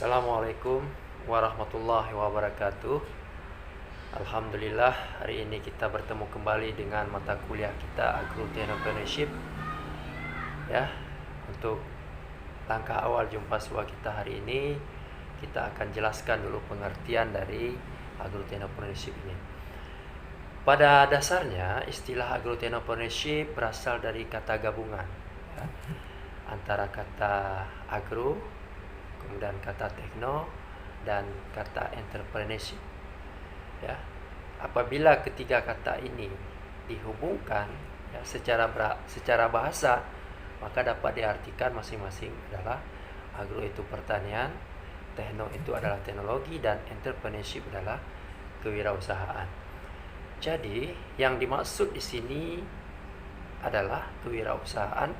Assalamualaikum warahmatullahi wabarakatuh. Alhamdulillah, hari ini kita bertemu kembali dengan mata kuliah kita Agroentrepreneurship. Ya, untuk langkah awal jumpa sua kita hari ini, kita akan jelaskan dulu pengertian dari Agroentrepreneurship ini. Pada dasarnya, istilah Agroentrepreneurship berasal dari kata gabungan, ya, antara kata agro, kemudian kata tekno, dan kata entrepreneurship. Ya, apabila ketiga kata ini dihubungkan, ya, secara bahasa, maka dapat diartikan masing-masing adalah agro itu pertanian, tekno itu adalah teknologi, dan entrepreneurship adalah kewirausahaan. Jadi, yang dimaksud di sini adalah kewirausahaan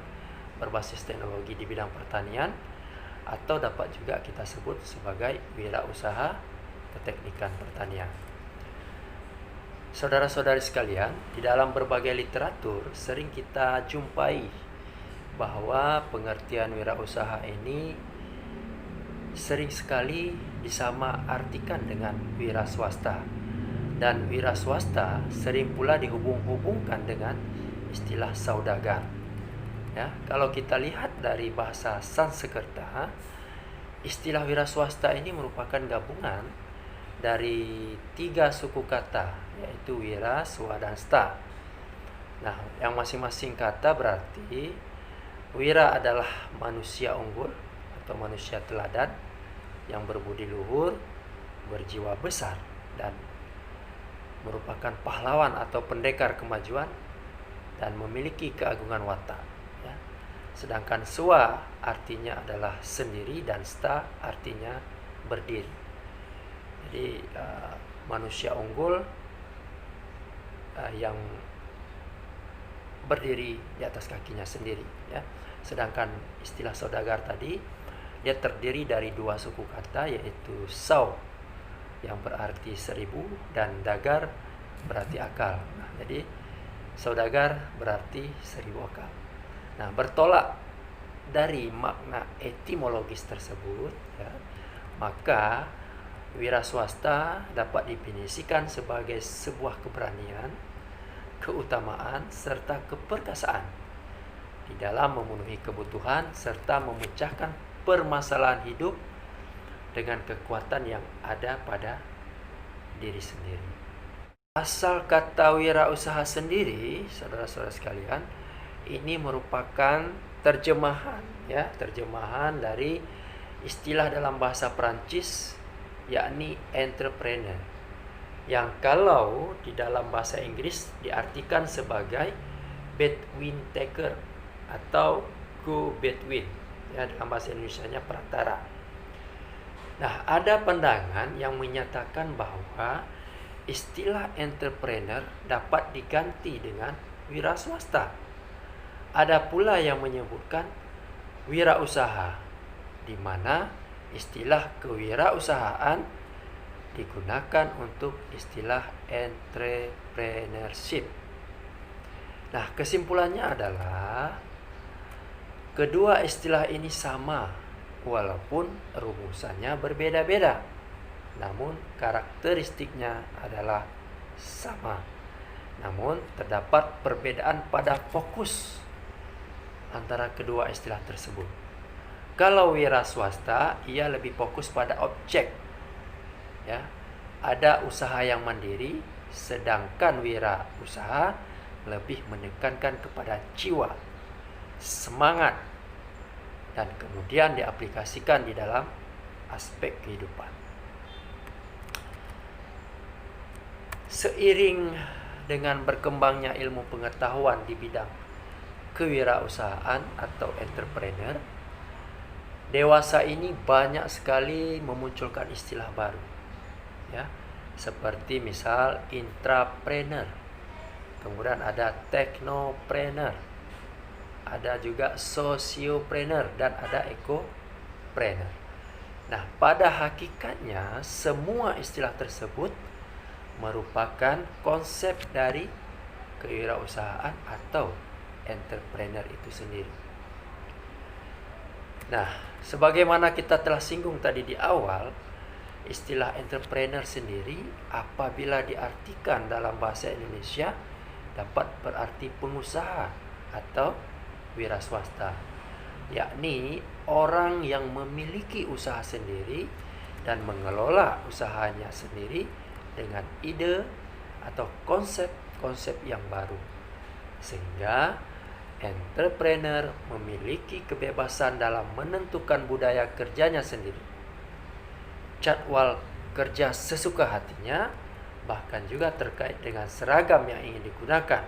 berbasis teknologi di bidang pertanian, atau dapat juga kita sebut sebagai wirausaha keteknikan pertanian. Saudara-saudari sekalian, di dalam berbagai literatur sering kita jumpai bahwa pengertian wirausaha ini sering sekali disamaartikan dengan wira swasta, dan wira swasta sering pula dihubung-hubungkan dengan istilah saudagar. Ya, kalau kita lihat dari bahasa Sanskerta, istilah wira swasta ini merupakan gabungan dari 3 suku kata, yaitu wira, swa, dan sta. Nah, yang masing-masing kata berarti wira adalah manusia unggul atau manusia teladan yang berbudi luhur, berjiwa besar, dan merupakan pahlawan atau pendekar kemajuan dan memiliki keagungan watak. Sedangkan swa artinya adalah sendiri dan sta artinya berdiri. Jadi manusia unggul yang berdiri di atas kakinya sendiri, ya. Sedangkan istilah saudagar tadi dia terdiri dari 2 suku kata, yaitu sau yang berarti 1000 dan dagar berarti akal. Nah, jadi saudagar berarti 1000 akal. Nah, bertolak dari makna etimologis tersebut, ya, maka wira swasta dapat definisikan sebagai sebuah keberanian, keutamaan, serta keperkasaan di dalam memenuhi kebutuhan serta memecahkan permasalahan hidup dengan kekuatan yang ada pada diri sendiri. Asal kata wirausaha sendiri, saudara-saudara sekalian, ini merupakan terjemahan dari istilah dalam bahasa Perancis, yakni entrepreneur, yang kalau di dalam bahasa Inggris diartikan sebagai between taker atau go between, ya, dalam bahasa Indonesianya perantara. Nah, ada pandangan yang menyatakan bahwa istilah entrepreneur dapat diganti dengan wira swasta. Ada pula yang menyebutkan wirausaha, di mana istilah kewirausahaan digunakan untuk istilah entrepreneurship. Nah, kesimpulannya adalah kedua istilah ini sama, walaupun rumusannya berbeda-beda, namun karakteristiknya adalah sama. Namun terdapat perbedaan pada fokus antara kedua istilah tersebut. Kalau wira swasta, ia lebih fokus pada objek, ya. Ada usaha yang mandiri, sedangkan wira usaha lebih menekankan kepada jiwa, semangat, dan kemudian diaplikasikan di dalam aspek kehidupan. Seiring dengan berkembangnya ilmu pengetahuan di bidang kewirausahaan atau entrepreneur, dewasa ini banyak sekali memunculkan istilah baru, ya, seperti misal intrapreneur, kemudian ada teknopreneur, ada juga sociopreneur, dan ada ekopreneur. Nah, pada hakikatnya semua istilah tersebut merupakan konsep dari kewirausahaan atau entrepreneur itu sendiri. Nah, Sebagaimana kita telah singgung tadi di awal, istilah entrepreneur sendiri apabila diartikan dalam bahasa Indonesia dapat berarti pengusaha atau wira swasta, yakni orang yang memiliki usaha sendiri dan mengelola usahanya sendiri dengan ide atau konsep-konsep yang baru. Sehingga entrepreneur memiliki kebebasan dalam menentukan budaya kerjanya sendiri, jadwal kerja sesuka hatinya, bahkan juga terkait dengan seragam yang ingin digunakan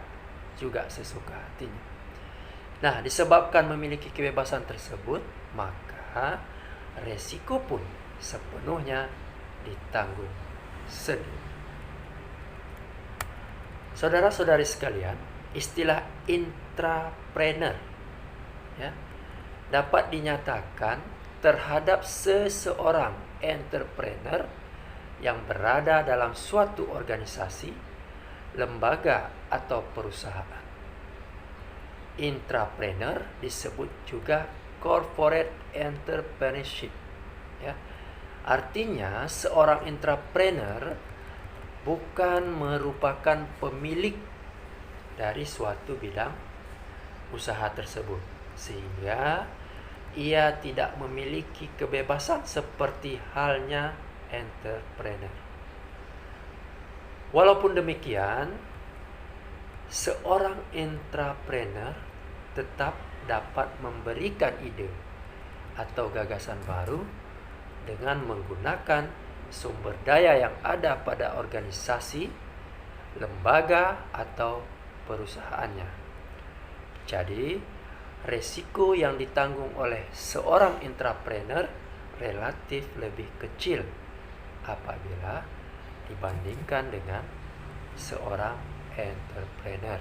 juga sesuka hatinya. Nah, disebabkan memiliki kebebasan tersebut, maka resiko pun sepenuhnya ditanggung sendiri. Saudara-saudari sekalian, istilah intrapreneur dapat dinyatakan terhadap seseorang entrepreneur yang berada dalam suatu organisasi, lembaga atau perusahaan. Intrapreneur disebut juga corporate entrepreneurship. Artinya seorang intrapreneur bukan merupakan pemilik dari suatu bidang usaha tersebut, sehingga ia tidak memiliki kebebasan seperti halnya entrepreneur. Walaupun demikian, seorang intrapreneur tetap dapat memberikan ide atau gagasan baru dengan menggunakan sumber daya yang ada pada organisasi, lembaga, atau perusahaannya. Jadi, resiko yang ditanggung oleh seorang intrapreneur relatif lebih kecil apabila dibandingkan dengan seorang entrepreneur.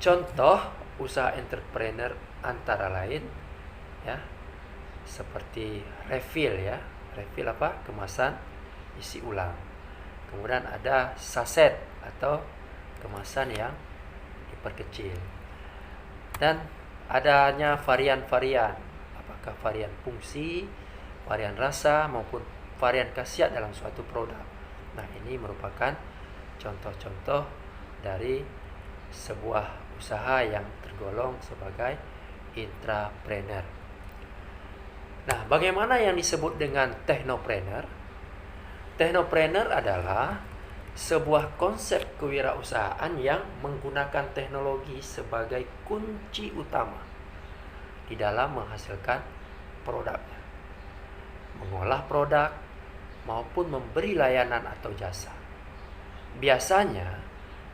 Contoh usaha entrepreneur antara lain seperti refill Refill kemasan isi ulang. Kemudian ada saset atau kemasan yang diperkecil. Dan adanya varian-varian, apakah varian fungsi, varian rasa maupun varian khasiat dalam suatu produk. Nah, ini merupakan contoh-contoh dari sebuah usaha yang tergolong sebagai intrapreneur. Nah, bagaimana yang disebut dengan technopreneur? Technopreneur adalah sebuah konsep kewirausahaan yang menggunakan teknologi sebagai kunci utama di dalam menghasilkan produknya, mengolah produk, maupun memberi layanan atau jasa. Biasanya,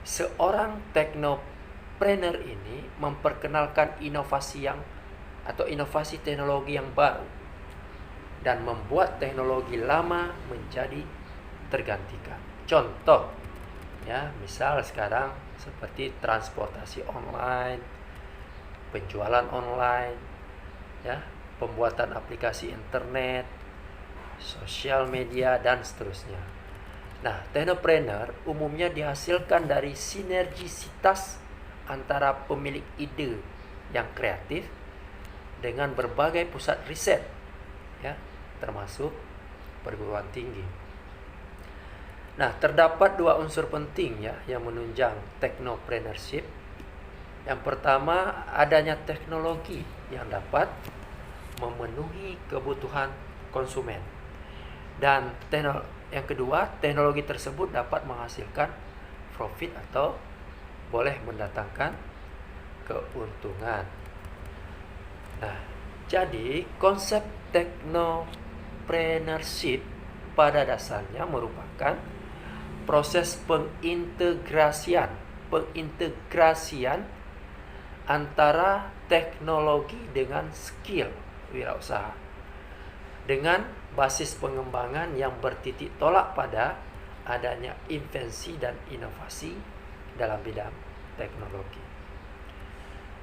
seorang technopreneur ini memperkenalkan inovasi teknologi yang baru dan membuat teknologi lama menjadi tergantikan. Contoh, misal sekarang seperti transportasi online, penjualan online, pembuatan aplikasi internet, sosial media, dan seterusnya. Nah, technopreneur umumnya dihasilkan dari sinergisitas antara pemilik ide yang kreatif dengan berbagai pusat riset, termasuk perguruan tinggi. Nah, terdapat dua unsur penting yang menunjang technopreneurship. Yang pertama, adanya teknologi yang dapat memenuhi kebutuhan konsumen. Dan yang kedua, teknologi tersebut dapat menghasilkan profit atau boleh mendatangkan keuntungan. Nah, jadi konsep technopreneurship pada dasarnya merupakan proses pengintegrasian antara teknologi dengan skill wirausaha dengan basis pengembangan yang bertitik tolak pada adanya invensi dan inovasi dalam bidang teknologi.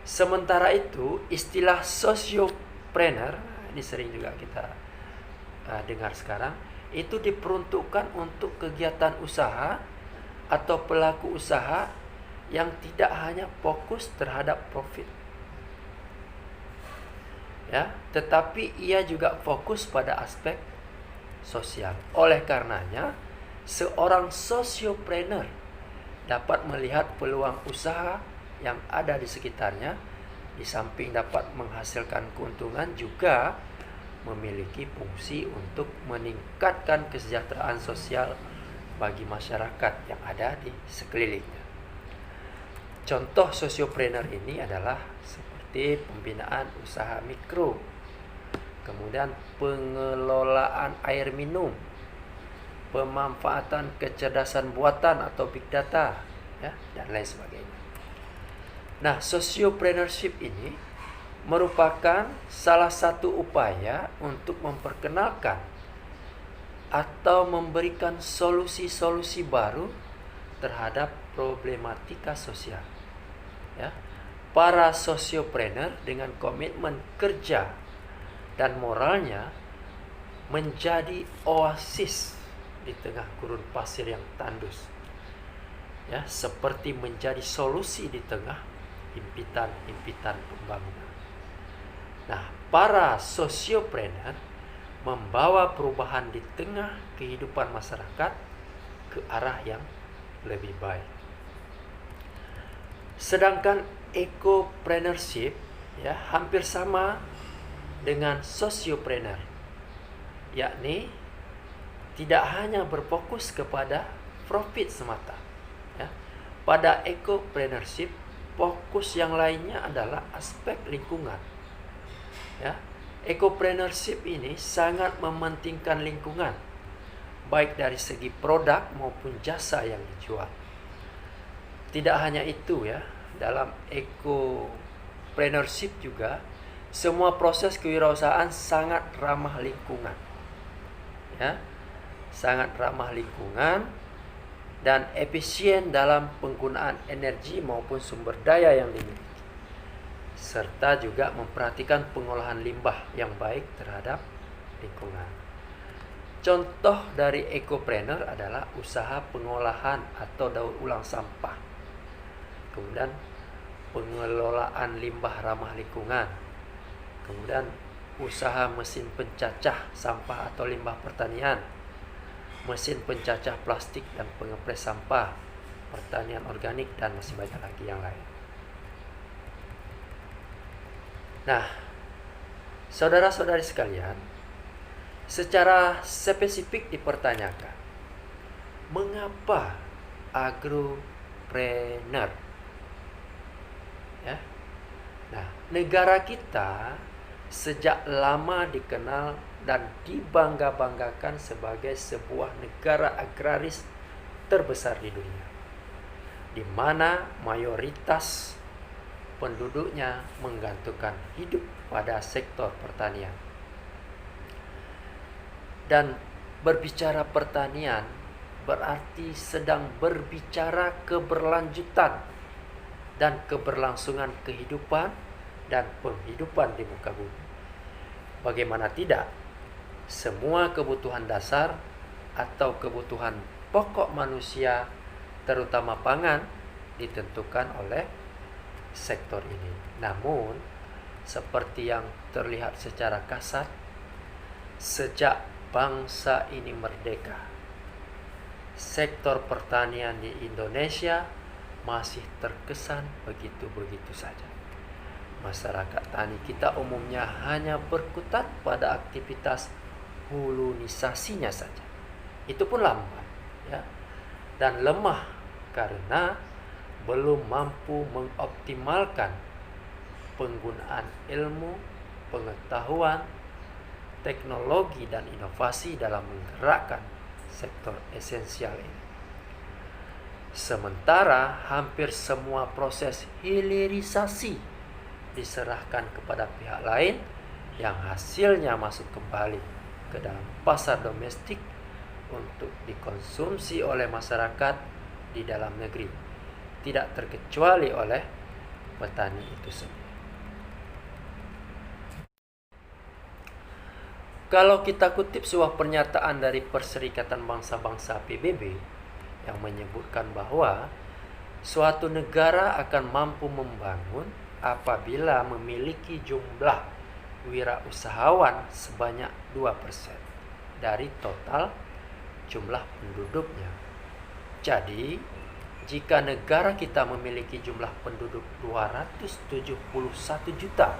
Sementara itu, istilah sociopreneur, ini sering juga kita dengar sekarang, itu diperuntukkan untuk kegiatan usaha atau pelaku usaha yang tidak hanya fokus terhadap profit. ya, tetapi ia juga fokus pada aspek sosial. Oleh karenanya, seorang sosiopreneur dapat melihat peluang usaha yang ada di sekitarnya, di samping dapat menghasilkan keuntungan juga memiliki fungsi untuk meningkatkan kesejahteraan sosial bagi masyarakat yang ada di sekelilingnya. Contoh sosiopreneur ini adalah seperti pembinaan usaha mikro, kemudian pengelolaan air minum, pemanfaatan kecerdasan buatan atau big data, ya, dan lain sebagainya. Nah, sociopreneurship ini merupakan salah satu upaya untuk memperkenalkan atau memberikan solusi-solusi baru terhadap problematika sosial. Ya, para sosiopreneur dengan komitmen kerja dan moralnya menjadi oasis di tengah gurun pasir yang tandus. Ya, seperti menjadi solusi di tengah himpitan-himpitan pembangunan. Nah, para sosiopreneur membawa perubahan di tengah kehidupan masyarakat ke arah yang lebih baik. Sedangkan ecopreneurship, ya, hampir sama dengan sosiopreneur, yakni tidak hanya berfokus kepada profit semata. Ya. Pada ecopreneurship, fokus yang lainnya adalah aspek lingkungan. Ya. Ecopreneurship ini sangat mementingkan lingkungan, baik dari segi produk maupun jasa yang dijual. Tidak hanya itu, ya, dalam ecopreneurship juga semua proses kewirausahaan sangat ramah lingkungan. Ya. Sangat ramah lingkungan dan efisien dalam penggunaan energi maupun sumber daya yang dimiliki, serta juga memperhatikan pengolahan limbah yang baik terhadap lingkungan. Contoh dari ecopreneur adalah usaha pengolahan atau daur ulang sampah, kemudian pengelolaan limbah ramah lingkungan, kemudian usaha mesin pencacah sampah atau limbah pertanian, mesin pencacah plastik dan pengepres sampah, pertanian organik, dan masih banyak lagi yang lain. Nah, saudara-saudari sekalian, secara spesifik dipertanyakan, mengapa agropreneur? Ya. Nah, negara kita sejak lama dikenal dan dibangga-banggakan sebagai sebuah negara agraris terbesar di dunia, di mana mayoritas penduduknya menggantungkan hidup pada sektor pertanian. Dan berbicara pertanian berarti sedang berbicara keberlanjutan dan keberlangsungan kehidupan dan penghidupan di muka bumi. Bagaimana tidak, semua kebutuhan dasar atau kebutuhan pokok manusia, terutama pangan, ditentukan oleh sektor ini. Namun, seperti yang terlihat secara kasat, sejak bangsa ini merdeka, sektor pertanian di Indonesia masih terkesan begitu-begitu saja. Masyarakat tani kita umumnya hanya berkutat pada aktivitas hulunisasinya saja. Itu pun lambat, ya, dan lemah karena belum mampu mengoptimalkan penggunaan ilmu, pengetahuan, teknologi, dan inovasi dalam menggerakkan sektor esensial ini. Sementara hampir semua proses hilirisasi diserahkan kepada pihak lain yang hasilnya masuk kembali ke dalam pasar domestik untuk dikonsumsi oleh masyarakat di dalam negeri, tidak terkecuali oleh petani itu sendiri. Kalau kita kutip sebuah pernyataan dari Perserikatan Bangsa-Bangsa PBB yang menyebutkan bahwa suatu negara akan mampu membangun apabila memiliki jumlah wirausahawan sebanyak 2% dari total jumlah penduduknya. Jadi, jika negara kita memiliki jumlah penduduk 271 juta,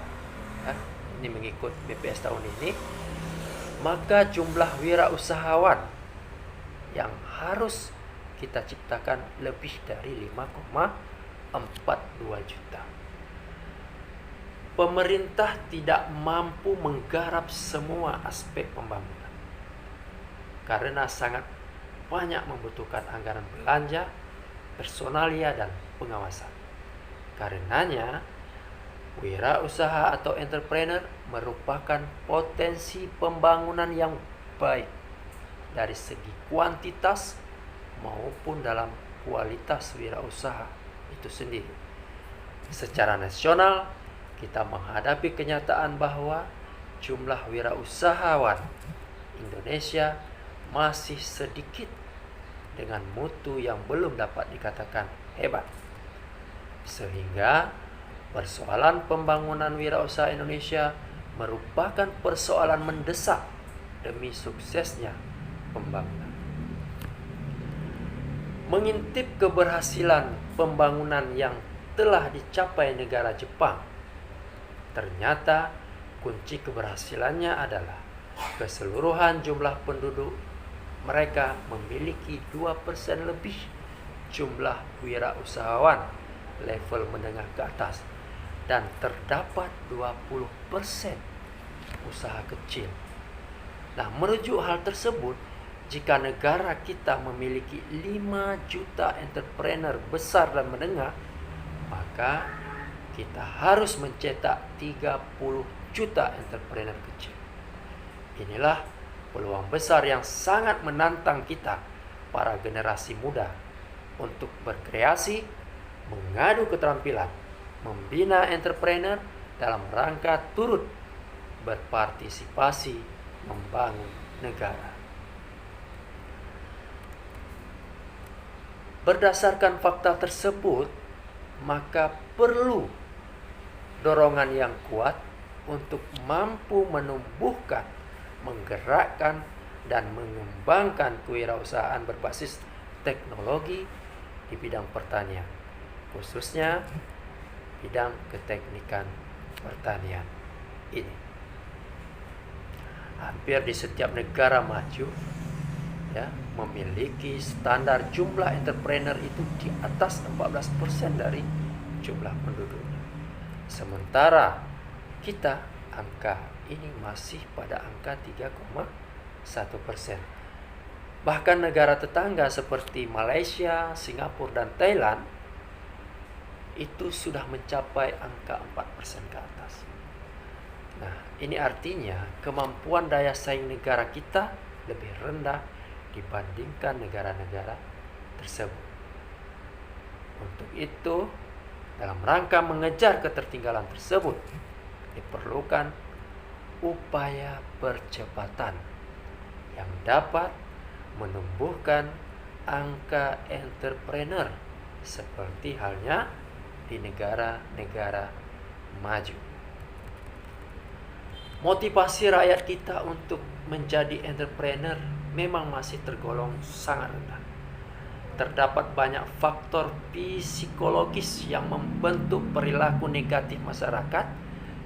ya, ini mengikut BPS tahun ini, maka jumlah wirausahawan yang harus kita ciptakan lebih dari 5,42 juta. Pemerintah tidak mampu menggarap semua aspek pembangunan karena sangat banyak membutuhkan anggaran belanja, personalia, dan pengawasan. Karenanya, wirausaha atau entrepreneur merupakan potensi pembangunan yang baik dari segi kuantitas maupun dalam kualitas wirausaha itu sendiri. Secara nasional, kita menghadapi kenyataan bahwa jumlah wirausahawan Indonesia masih sedikit dengan mutu yang belum dapat dikatakan hebat. Sehingga persoalan pembangunan wirausaha Indonesia merupakan persoalan mendesak demi suksesnya pembangunan. Mengintip keberhasilan pembangunan yang telah dicapai negara Jepang, ternyata kunci keberhasilannya adalah keseluruhan jumlah penduduk mereka memiliki 2% lebih jumlah wirausahawan level menengah ke atas dan terdapat 20% usaha kecil. Nah, merujuk hal tersebut, jika negara kita memiliki 5 juta entrepreneur besar dan menengah, maka kita harus mencetak 30 juta entrepreneur kecil. Inilah peluang besar yang sangat menantang kita, para generasi muda, untuk berkreasi, mengadu keterampilan, membina entrepreneur dalam rangka turut berpartisipasi membangun negara. Berdasarkan fakta tersebut, maka perlu dorongan yang kuat untuk mampu menumbuhkan, menggerakkan, dan mengembangkan kewirausahaan berbasis teknologi di bidang pertanian, khususnya bidang keteknikan pertanian ini. Hampir di setiap negara maju, ya, memiliki standar jumlah entrepreneur itu di atas 14% dari jumlah penduduknya. Sementara kita angka ini masih pada angka 3,1%. Bahkan negara tetangga seperti Malaysia, Singapura, dan Thailand itu sudah mencapai angka 4% ke atas. Nah, ini artinya kemampuan daya saing negara kita lebih rendah dibandingkan negara-negara tersebut. Untuk itu, dalam rangka mengejar ketertinggalan tersebut, diperlukan upaya percepatan yang dapat menumbuhkan angka entrepreneur seperti halnya di negara-negara maju. Motivasi rakyat kita untuk menjadi entrepreneur memang masih tergolong sangat rendah. Terdapat banyak faktor psikologis yang membentuk perilaku negatif masyarakat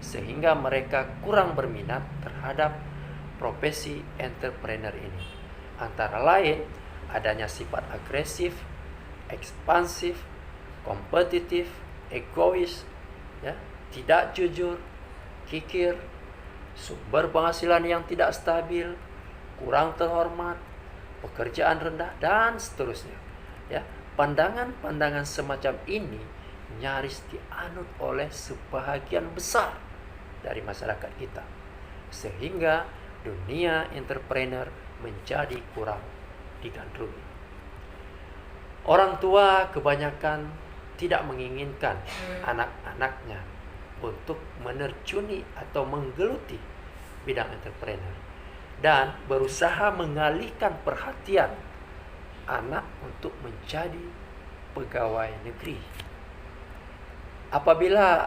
sehingga mereka kurang berminat terhadap profesi entrepreneur ini. Antara lain, adanya sifat agresif, ekspansif, kompetitif, egois, ya, tidak jujur, kikir, sumber penghasilan yang tidak stabil, kurang terhormat, pekerjaan rendah, dan seterusnya. Ya, pandangan-pandangan semacam ini nyaris dianut oleh sebahagian besar dari masyarakat kita, sehingga dunia entrepreneur menjadi kurang digandrungi. Orang tua kebanyakan tidak menginginkan anak-anaknya untuk menerjuni atau menggeluti bidang entrepreneur dan berusaha mengalihkan perhatian anak untuk menjadi pegawai negeri. Apabila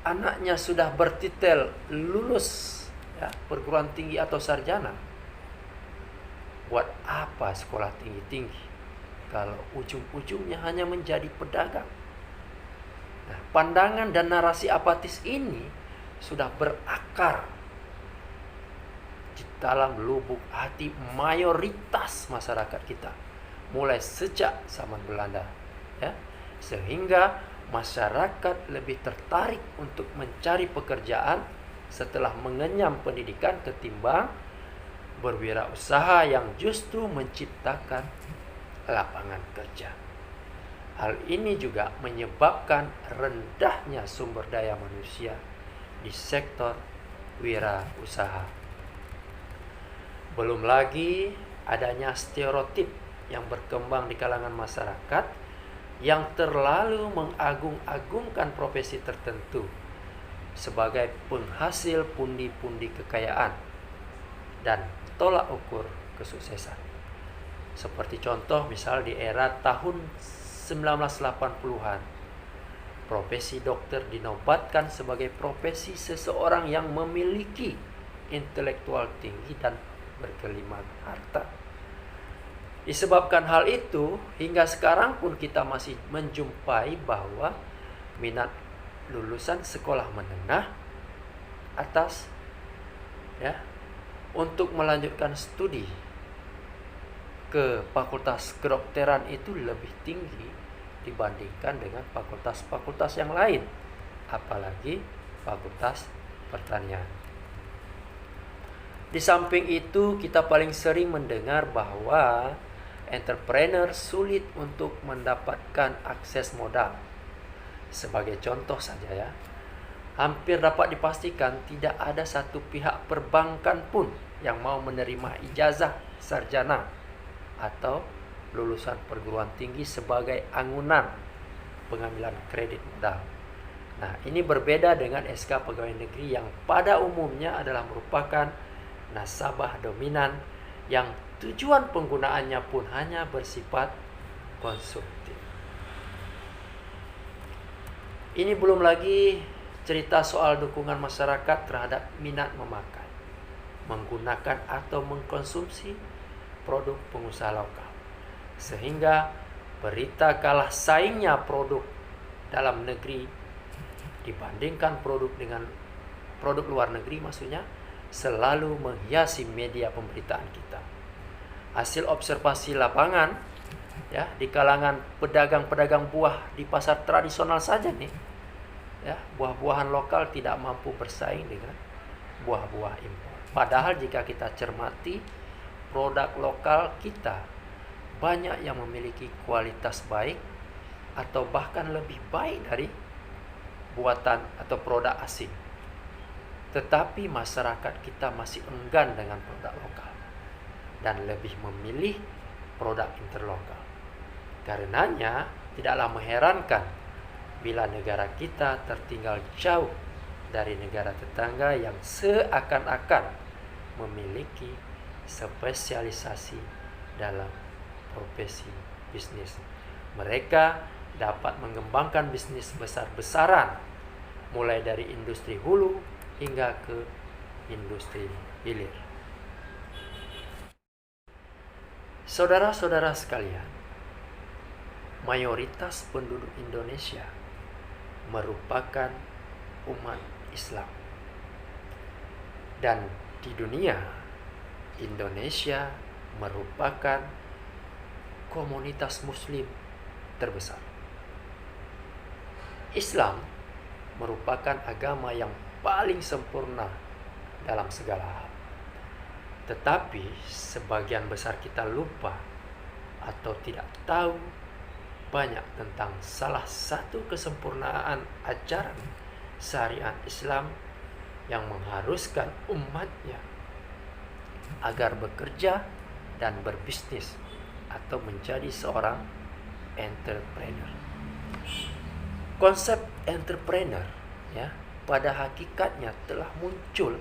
anaknya sudah bertitel lulus ya, perguruan tinggi atau sarjana, buat apa sekolah tinggi-tinggi kalau ujung-ujungnya hanya menjadi pedagang? Nah, pandangan dan narasi apatis ini sudah berakar di dalam lubuk hati mayoritas masyarakat kita mulai sejak zaman Belanda ya, sehingga masyarakat lebih tertarik untuk mencari pekerjaan setelah mengenyam pendidikan ketimbang berwirausaha yang justru menciptakan lapangan kerja. Hal ini juga menyebabkan rendahnya sumber daya manusia di sektor wirausaha. Belum lagi adanya stereotip yang berkembang di kalangan masyarakat yang terlalu mengagung-agungkan profesi tertentu sebagai penghasil pundi-pundi kekayaan dan tolak ukur kesuksesan. Seperti contoh misal di era tahun 1980-an, profesi dokter dinobatkan sebagai profesi seseorang yang memiliki intelektual tinggi dan berkelimpahan harta. Disebabkan hal itu, hingga sekarang pun kita masih menjumpai bahwa minat lulusan sekolah menengah atas ya untuk melanjutkan studi ke fakultas kedokteran itu lebih tinggi dibandingkan dengan fakultas-fakultas yang lain, apalagi fakultas pertanian. Di samping itu, kita paling sering mendengar bahwa entrepreneur sulit untuk mendapatkan akses modal. Sebagai contoh saja ya, hampir dapat dipastikan tidak ada satu pihak perbankan pun yang mau menerima ijazah sarjana atau lulusan perguruan tinggi sebagai angunan pengambilan kredit modal. Nah, ini berbeda dengan SK Pegawai Negeri yang pada umumnya adalah merupakan nasabah dominan yang tujuan penggunaannya pun hanya bersifat konsumtif. Ini belum lagi cerita soal dukungan masyarakat terhadap minat memakai, menggunakan atau mengkonsumsi produk pengusaha lokal. Sehingga berita kalah saingnya produk dalam negeri dibandingkan produk dengan produk luar negeri maksudnya selalu menghiasi media pemberitaan kita. Hasil observasi lapangan ya di kalangan pedagang-pedagang buah di pasar tradisional saja nih ya, buah-buahan lokal tidak mampu bersaing dengan buah-buah impor. Padahal jika kita cermati produk lokal kita banyak yang memiliki kualitas baik atau bahkan lebih baik dari buatan atau produk asing. Tetapi masyarakat kita masih enggan dengan produk lokal dan lebih memilih produk interlokal. Karenanya tidaklah mengherankan bila negara kita tertinggal jauh dari negara tetangga yang seakan-akan memiliki spesialisasi dalam profesi bisnis. Mereka dapat mengembangkan bisnis besar-besaran mulai dari industri hulu hingga ke industri hilir. Saudara-saudara sekalian, mayoritas penduduk Indonesia merupakan umat Islam. Dan di dunia, Indonesia merupakan komunitas muslim terbesar. Islam merupakan agama yang paling sempurna dalam segala hal. Tetapi sebagian besar kita lupa atau tidak tahu banyak tentang salah satu kesempurnaan ajaran syariat Islam yang mengharuskan umatnya agar bekerja dan berbisnis atau menjadi seorang entrepreneur. Konsep entrepreneur ya pada hakikatnya telah muncul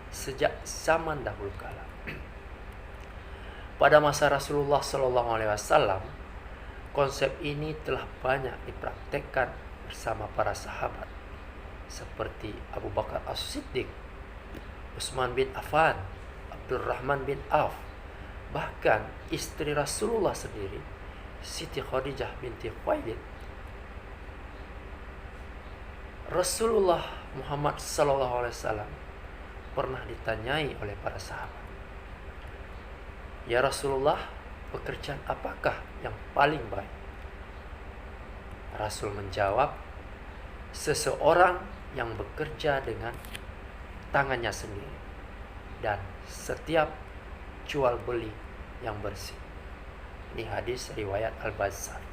sejak zaman dahulu kala. Pada masa Rasulullah SAW, konsep ini telah banyak dipraktekkan bersama para sahabat seperti Abu Bakar As-Siddiq, Utsman bin Affan, Abdurrahman bin Auf, bahkan istri Rasulullah sendiri, Siti Khadijah binti Khuwailid. Rasulullah Muhammad SAW pernah ditanyai oleh para sahabat, "Ya Rasulullah, pekerjaan apakah yang paling baik?" Rasul menjawab, "Seseorang yang bekerja dengan tangannya sendiri dan setiap jual beli yang bersih." Ini hadis riwayat Al-Bazzar.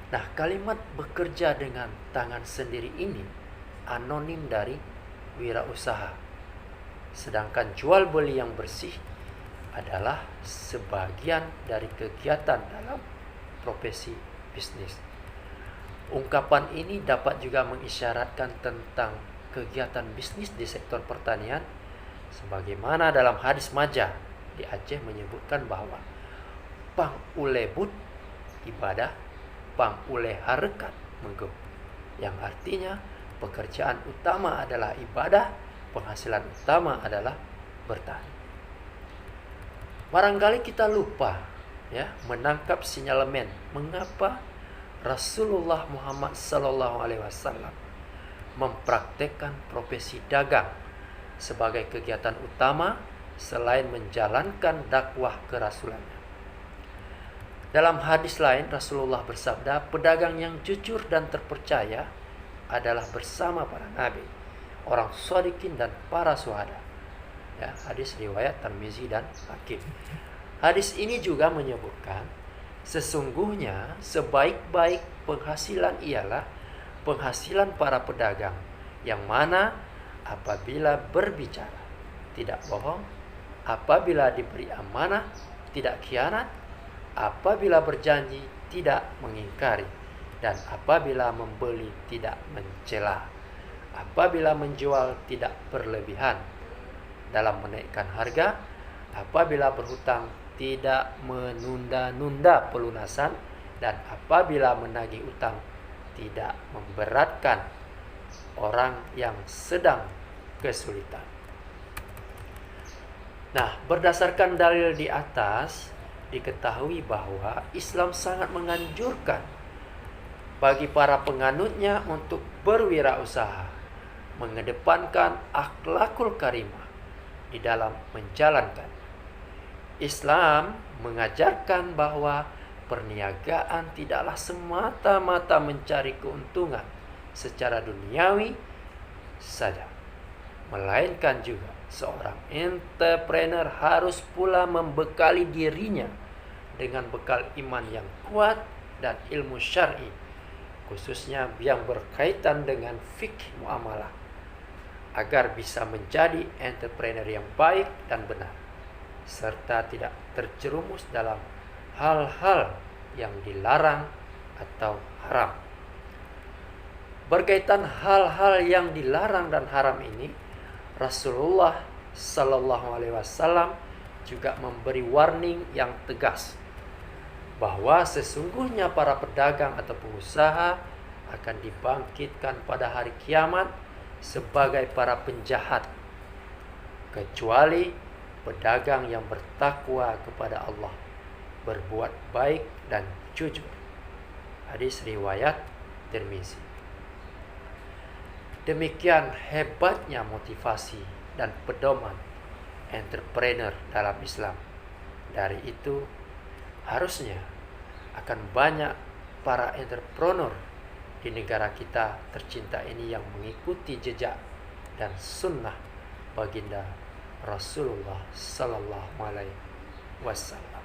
Nah, kalimat bekerja dengan tangan sendiri ini anonim dari wirausaha. Sedangkan jual beli yang bersih adalah sebagian dari kegiatan dalam profesi bisnis. Ungkapan ini dapat juga mengisyaratkan tentang kegiatan bisnis di sektor pertanian, sebagaimana dalam hadis Majah di Aceh menyebutkan bahwa pang ule but ibadah, pang ule harekat menggo, yang artinya pekerjaan utama adalah ibadah, penghasilan utama adalah bertani. Barangkali kita lupa menangkap sinyalemen mengapa Rasulullah Muhammad SAW mempraktekkan profesi dagang sebagai kegiatan utama selain menjalankan dakwah kerasulannya. Dalam hadis lain Rasulullah bersabda, pedagang yang jujur dan terpercaya adalah bersama para nabi, orang shodiqin dan para syuhada. Hadis riwayat Tirmizi dan Hakim. Hadis ini juga menyebutkan sesungguhnya sebaik-baik penghasilan ialah penghasilan para pedagang, yang mana apabila berbicara tidak bohong, apabila diberi amanah tidak khianat, apabila berjanji tidak mengingkari, dan apabila membeli tidak mencela, apabila menjual tidak berlebihan dalam menaikkan harga, apabila berhutang tidak menunda-nunda pelunasan, dan apabila menagih utang tidak memberatkan orang yang sedang kesulitan. Nah, berdasarkan dalil di atas, diketahui bahwa Islam sangat menganjurkan bagi para penganutnya untuk berwirausaha, mengedepankan akhlakul karimah di dalam menjalankan. Islam mengajarkan bahwa perniagaan tidaklah semata-mata mencari keuntungan secara duniawi saja, melainkan juga seorang entrepreneur harus pula membekali dirinya dengan bekal iman yang kuat dan ilmu syar'i, khususnya yang berkaitan dengan fikih muamalah, agar bisa menjadi entrepreneur yang baik dan benar, serta tidak terjerumus dalam hal-hal yang dilarang atau haram. Berkaitan hal-hal yang dilarang dan haram ini, Rasulullah SAW juga memberi warning yang tegas bahwa sesungguhnya para pedagang atau pengusaha akan dibangkitkan pada hari kiamat sebagai para penjahat, kecuali pedagang yang bertakwa kepada Allah, berbuat baik dan jujur. Hadis riwayat Tirmizi. Demikian hebatnya motivasi dan pedoman entrepreneur dalam Islam. Dari itu harusnya akan banyak para entrepreneur di negara kita tercinta ini yang mengikuti jejak dan sunnah baginda Rasulullah Sallallahu Alaihi Wasallam.